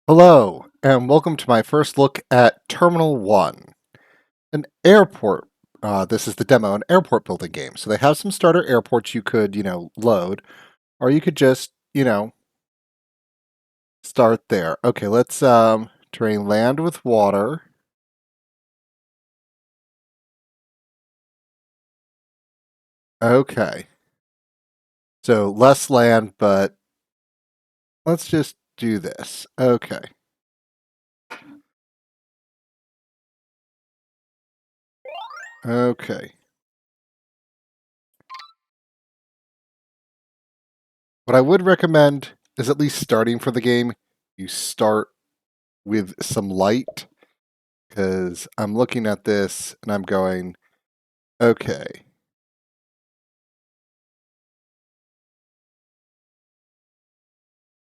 Hello, and welcome to my first look at Terminal 1, an airport. This is the demo, an airport building game. So they have some starter airports you could, load, or you could just, start there. Okay, let's terrain land with water. Okay. So less land, but let's just do this. Okay. Okay. What I would recommend is at least starting for the game, you start with some light, because I'm looking at this and I'm going, okay.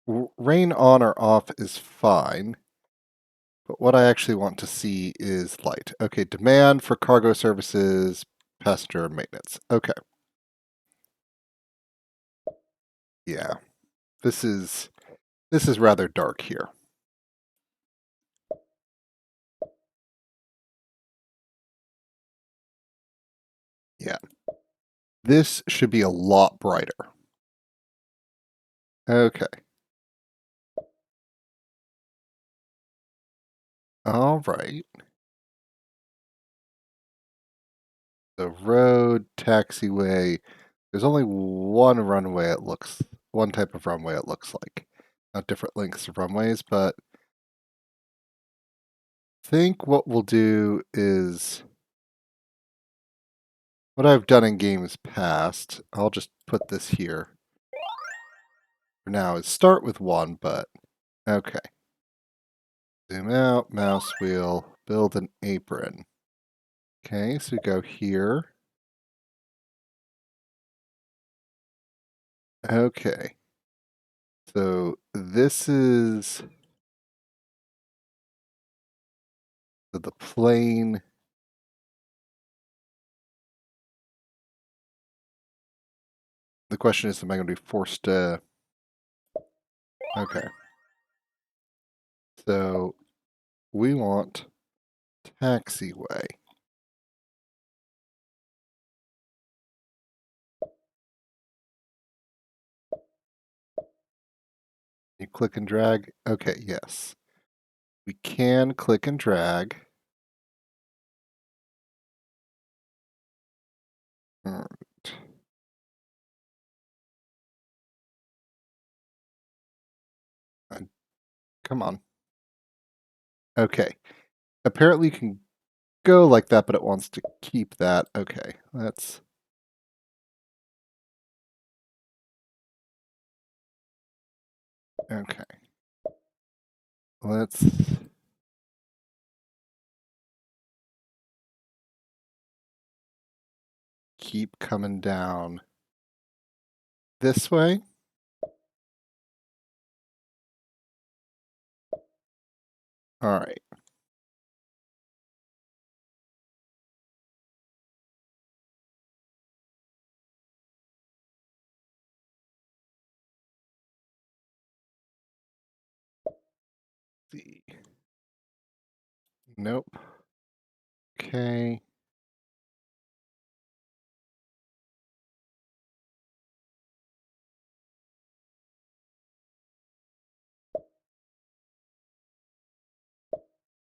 Rain on or off is fine, but what I actually want to see is light. Okay, demand for cargo services, passenger maintenance. Okay, yeah, this is rather dark here. Yeah, this should be a lot brighter. Okay, all right. The road, taxiway. There's only one runway. One type of runway. It looks like, not different lengths of runways, but I think what we'll do is what I've done in games past. I'll just put this here for now, is start with one, but okay. Zoom out, mouse wheel, build an apron. Okay, so we go here. Okay. So this is the plane. The question is, am I going to be forced to... Okay. So we want taxiway. You click and drag? Okay, yes. We can click and drag. All right. Come on. Okay. Apparently you can go like that, but it wants to keep that. Okay, let's... Okay. Let's keep coming down this way. All right. See. Nope. Okay.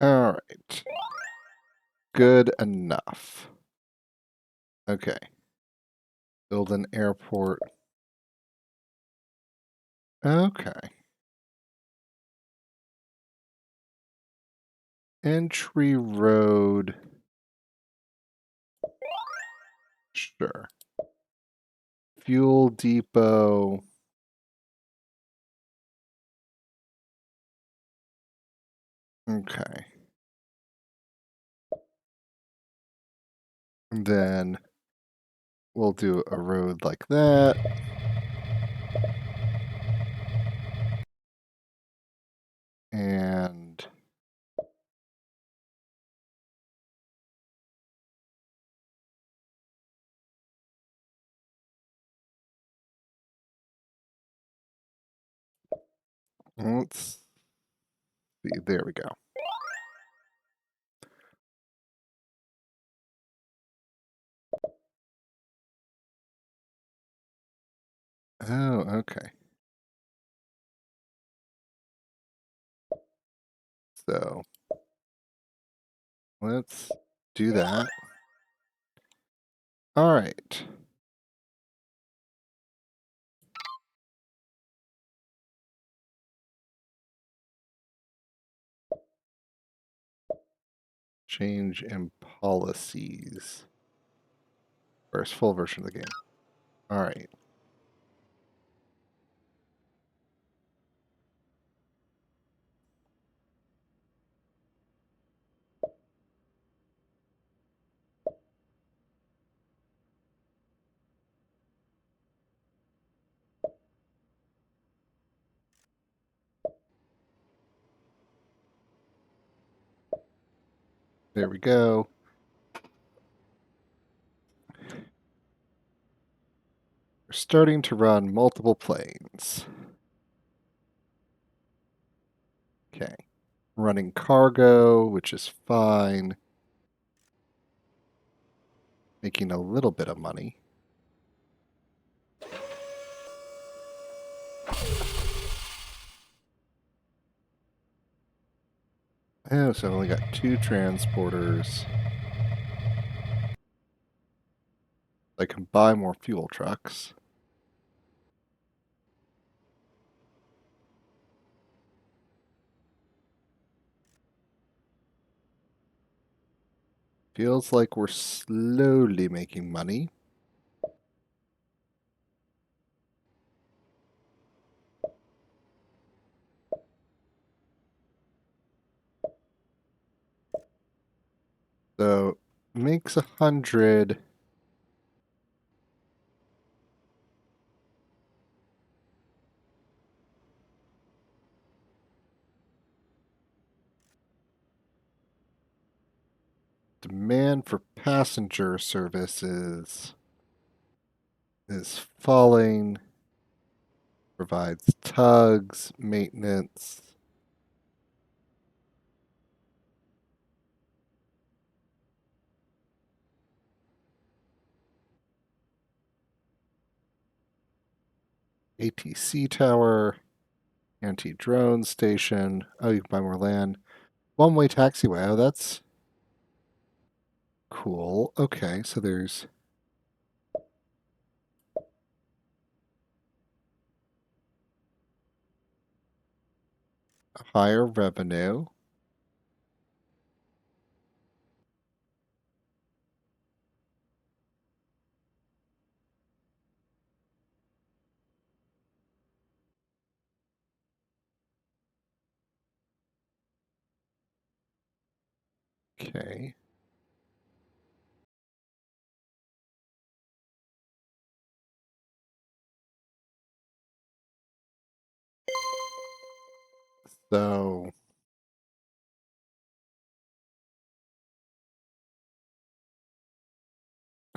All right. Good enough. Okay. Build an airport. Okay. Entry road. Sure. Fuel depot. Okay. And then we'll do a road like that. And let's be. There we go. Oh, okay. So let's do that. All right. Change in policies. First full version of the game. All right. There we go. We're starting to run multiple planes. Okay. Running cargo, which is fine. Making a little bit of money. Oh, so I've only got 2 transporters. I can buy more fuel trucks. Feels like we're slowly making money. So makes 100. Demand for passenger services is falling. Provides tugs, maintenance. ATC tower, anti-drone station. Oh, you can buy more land. One-way taxiway. Oh, that's cool. Okay, so there's higher revenue. Okay. So,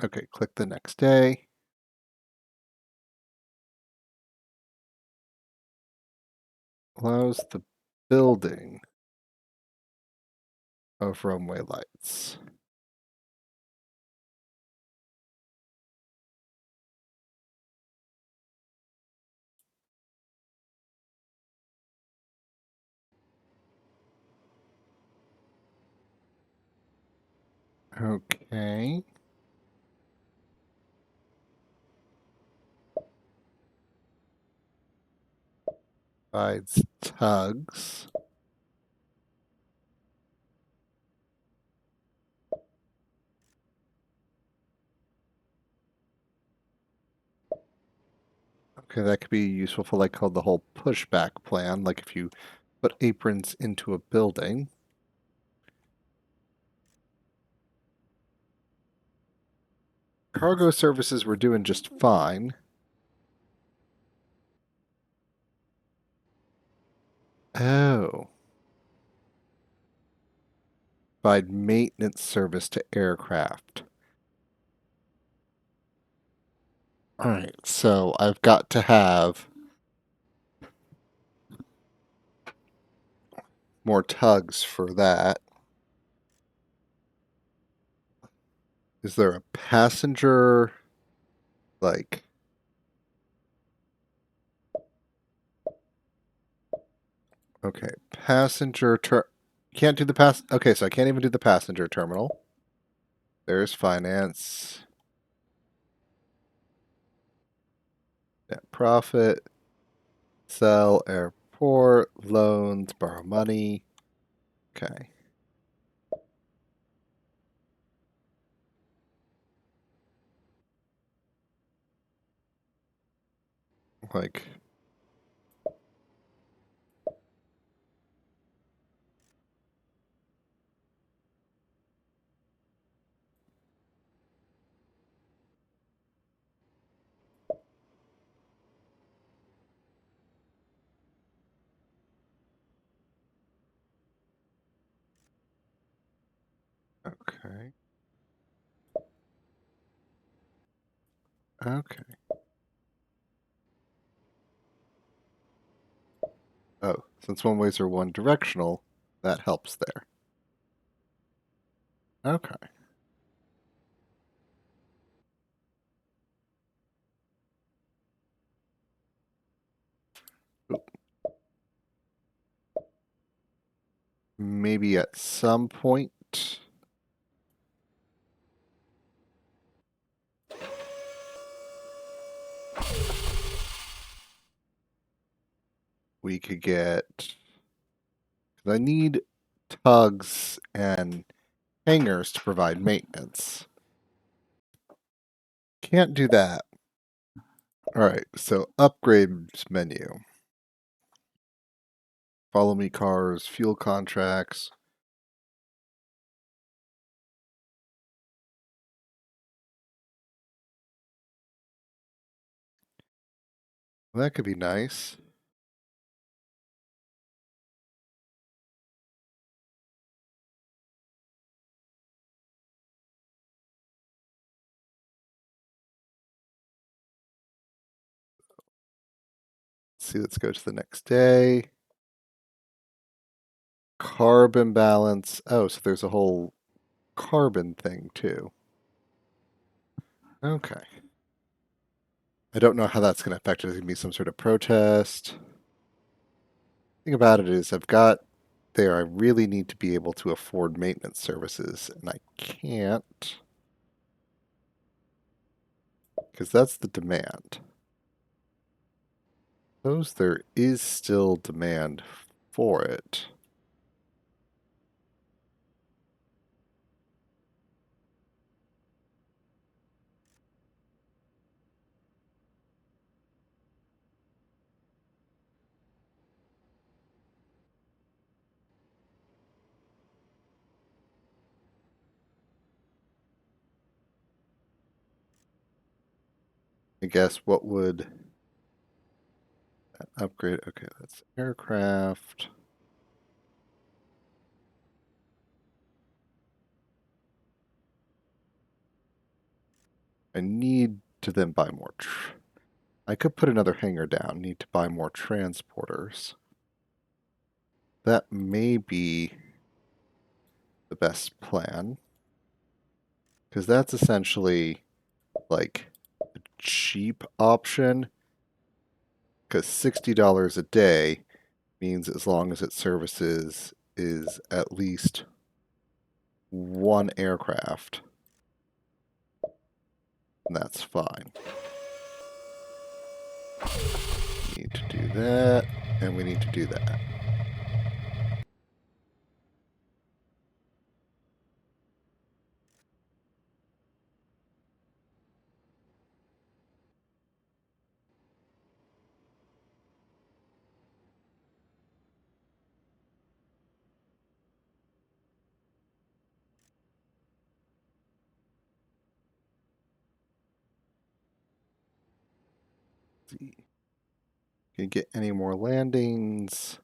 okay, click the next day. Allows the building of runway lights. Okay. Provides tugs. Okay, that could be useful for like called the whole pushback plan, like if you put aprons into a building. Cargo services were doing just fine. Oh. Provide maintenance service to aircraft. Alright, so I've got to have more tugs for that. Is there a passenger, like... Okay, passenger can't do the okay, so I can't even do the passenger terminal. There's finance. Net profit. Sell airport, loans, borrow money. Okay. Like, okay. Okay. Oh, since one ways are one directional, that helps there. Okay. Maybe at some point we could get... 'cause I need tugs and hangars to provide maintenance. Can't do that. Alright, so upgrades menu. Follow me cars, fuel contracts. Well, that could be nice. Let's see, let's go to the next day. Carbon balance. Oh, so there's a whole carbon thing too. Okay. I don't know how that's going to affect it. There's going to be some sort of protest. Thing about it is I've got there, I really need to be able to afford maintenance services, and I can't because that's the demand. Suppose there is still demand for it. I guess what would that upgrade? Okay, that's aircraft. I need to then buy more. I could put another hangar down. Need to buy more transporters. That may be the best plan. Because that's essentially like a cheap option. Because $60 a day means as long as it services is at least one aircraft, and that's fine. We need to do that, and we need to do that. Let's see. Can you get any more landings?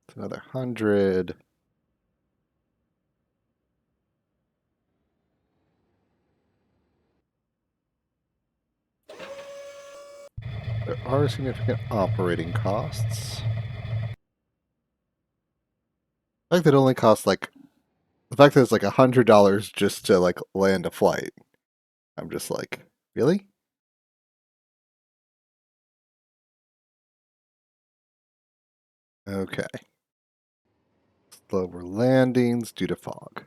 It's another 100. There are significant operating costs. The fact that it only costs like the fact that it's like $100 just to like land a flight. I'm just like, really? Okay. Slower landings due to fog.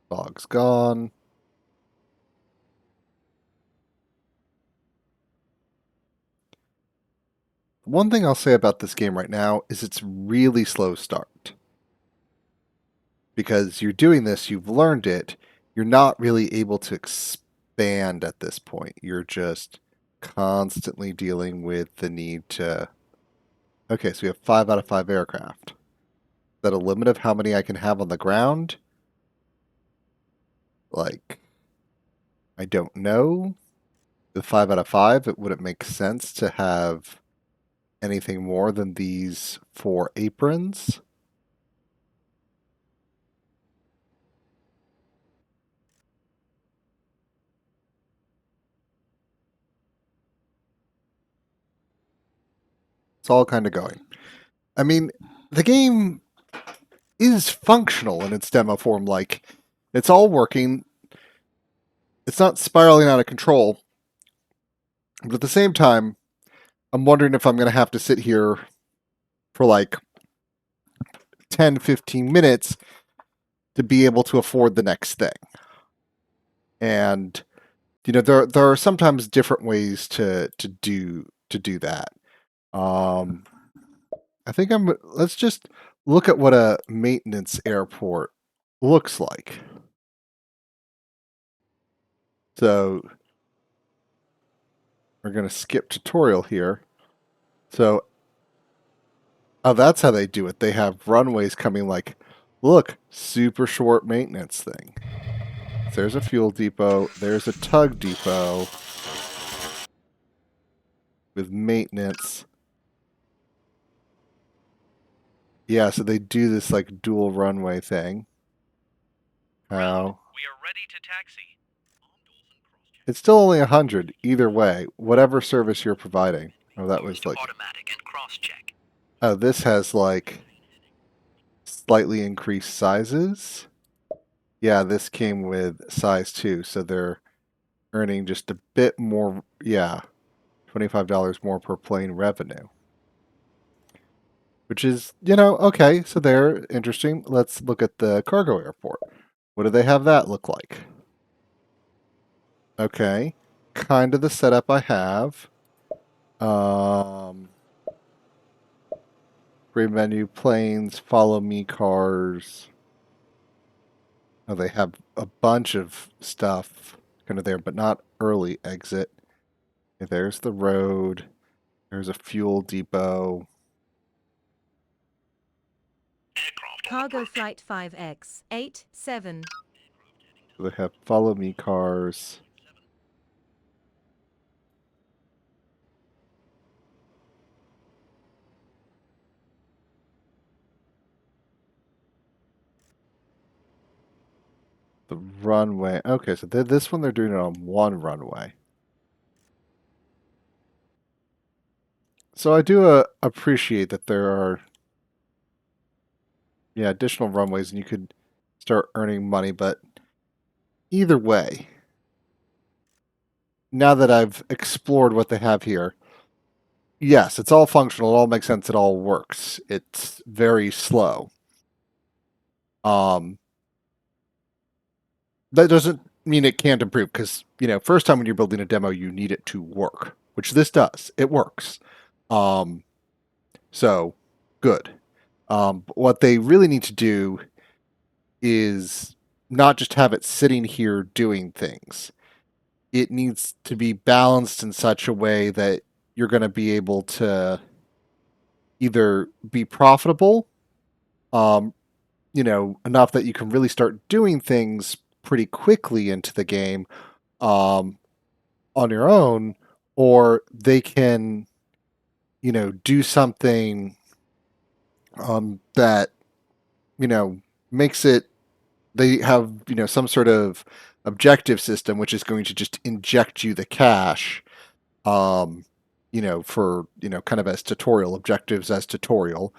Fog's gone. One thing I'll say about this game right now is it's really slow start. Because you're doing this, you've learned it, you're not really able to expand at this point. You're just constantly dealing with the need to. Okay, so we have 5 out of 5 aircraft. Is that a limit of how many I can have on the ground? Like, I don't know. With 5 out of 5, it wouldn't make sense to have anything more than these 4 aprons. It's all kind of going. I mean, the game is functional in its demo form. Like, it's all working. It's not spiraling out of control. But at the same time, I'm wondering if I'm going to have to sit here for like 10, 15 minutes to be able to afford the next thing. And there are sometimes different ways to do that. I think let's just look at what a maintenance airport looks like. So we're going to skip tutorial here. So, oh, that's how they do it. They have runways coming like, look, super short maintenance thing. There's a fuel depot. There's a tug depot with maintenance. Yeah, so they do this like dual runway thing. How? We are ready to taxi. It's still only 100 either way, whatever service you're providing. Oh, that was like automatic and cross-check. Oh, this has like slightly increased sizes. Yeah, this came with size 2, so they're earning just a bit more, yeah, $25 more per plane revenue. Which is, okay, so they're interesting. Let's look at the cargo airport. What do they have that look like? Okay, kind of the setup I have. Free menu, planes, follow me cars. Oh, they have a bunch of stuff kind of there, but not early exit. Okay, there's the road. There's a fuel depot. Cargo Flight 5X 87. They have follow me cars. The runway. Okay, so this one they're doing it on one runway. So I do appreciate that there are, additional runways, and you could start earning money. But either way, now that I've explored what they have here, yes, it's all functional. It all makes sense. It all works. It's very slow. That doesn't mean it can't improve because, first time when you're building a demo, you need it to work, which this does. It works. So good. What they really need to do is not just have it sitting here doing things. It needs to be balanced in such a way that you're going to be able to either be profitable, enough that you can really start doing things pretty quickly into the game on your own, or they can, do something that, makes it, they have, some sort of objective system, which is going to just inject you the cash, for, kind of as tutorial objectives as tutorial.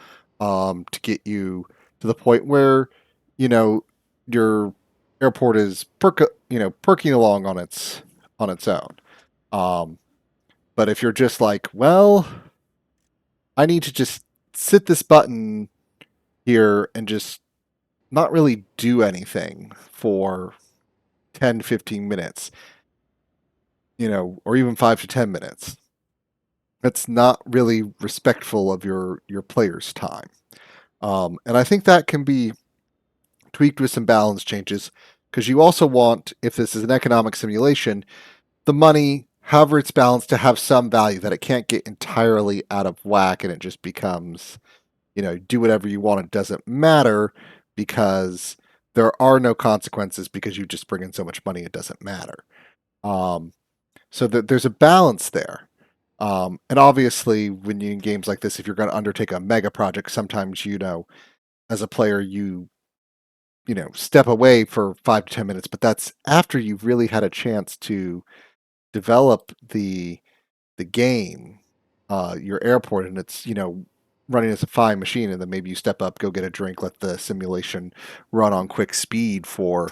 to get you to the point where, your airport is perking along on its own. But if you're just like, well, I need to just sit this button here and just not really do anything for 10 to 15 minutes, or even 5 to 10 minutes. That's not really respectful of your player's time. And I think that can be tweaked with some balance changes, because you also want, if this is an economic simulation, the money, however it's balanced, to have some value, that it can't get entirely out of whack and it just becomes, do whatever you want. It doesn't matter because there are no consequences, because you just bring in so much money, it doesn't matter. So that there's a balance there. And obviously, when you in games like this, if you're going to undertake a mega project, sometimes, as a player, you step away for 5 to 10 minutes, but that's after you've really had a chance to develop the game, your airport, and it's running as a fine machine, and then maybe you step up, go get a drink, let the simulation run on quick speed for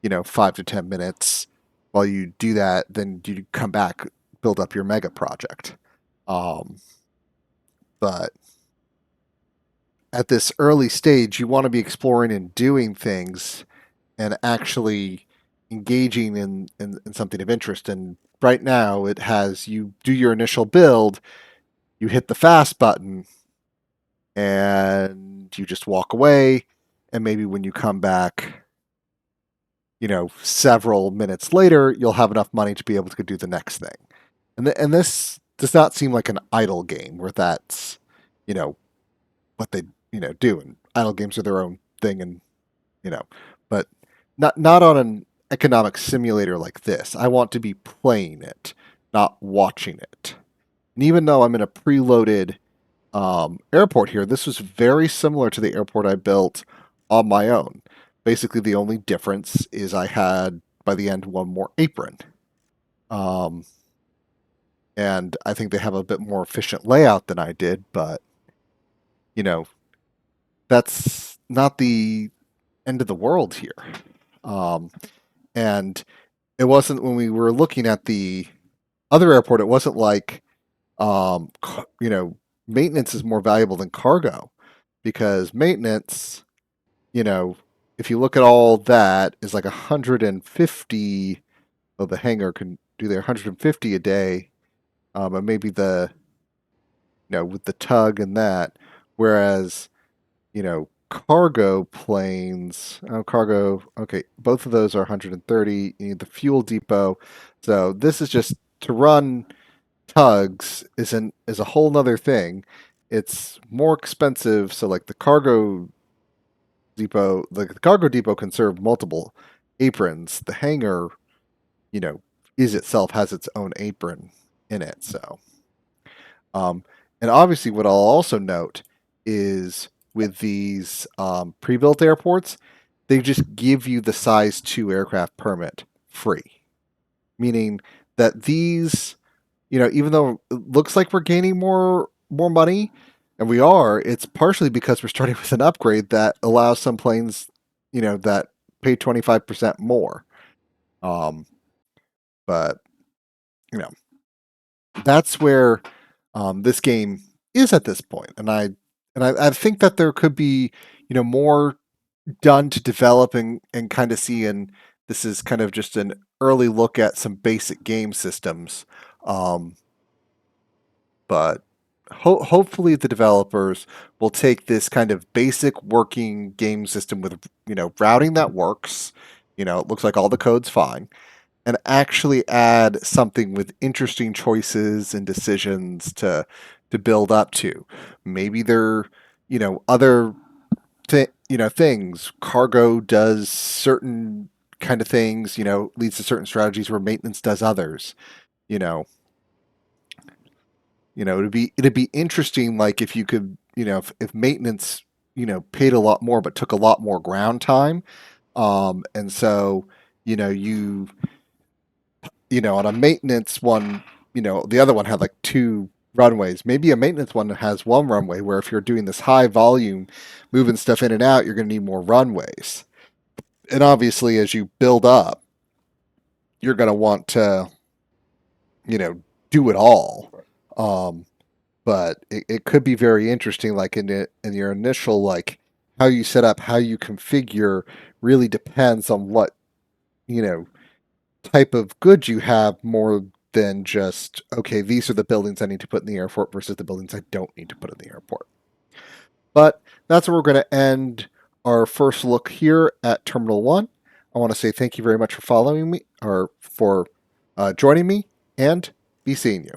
5 to 10 minutes. While you do that, then you come back, build up your mega project. But at this early stage, you want to be exploring and doing things and actually engaging in something of interest. And right now, it has you do your initial build, you hit the fast button, and you just walk away. And maybe when you come back, several minutes later, you'll have enough money to be able to do the next thing. And this does not seem like an idle game where that's, what they, do. And idle games are their own thing, and but not on an economic simulator like this. I want to be playing it, not watching it. And even though I'm in a preloaded airport here, this was very similar to the airport I built on my own. Basically, the only difference is I had, by the end, one more apron. And I think they have a bit more efficient layout than I did, but, that's not the end of the world here. And it wasn't, when we were looking at the other airport, it wasn't like, maintenance is more valuable than cargo, because maintenance, if you look at all that, is like 150. Well, the hangar can do their 150 a day, and maybe with the tug and that. Whereas, cargo planes, okay, both of those are 130. You need the fuel depot. So this is just to run tugs is a whole nother thing. It's more expensive. So like the cargo depot can serve multiple aprons. The hangar, is itself has its own apron in it. So, and obviously, what I'll also note is with these pre-built airports, they just give you the size 2 aircraft permit free, meaning that these, even though it looks like we're gaining more money, and we are, it's partially because we're starting with an upgrade that allows some planes, that pay 25% more. But that's where this game is at this point, and I think that there could be more done to develop and kind of see. And this is kind of just an early look at some basic game systems, but hopefully the developers will take this kind of basic working game system with routing that works. It looks like all the code's fine, and actually add something with interesting choices and decisions to build up to. Maybe there, other things. Cargo does certain kind of things, leads to certain strategies, where maintenance does others. It'd be interesting, like if you could, if maintenance, paid a lot more but took a lot more ground time. And so, you on a maintenance one, the other one had like 2 runways. Maybe a maintenance one that has one runway, where if you're doing this high volume, moving stuff in and out, you're going to need more runways. And obviously, as you build up, you're going to want to, do it all. But it could be very interesting, like in your initial, like how you set up, how you configure really depends on what, type of goods you have, more than just, okay, these are the buildings I need to put in the airport versus the buildings I don't need to put in the airport. But that's where we're going to end our first look here at Terminal 1. I want to say thank you very much for following me, or for joining me, and be seeing you.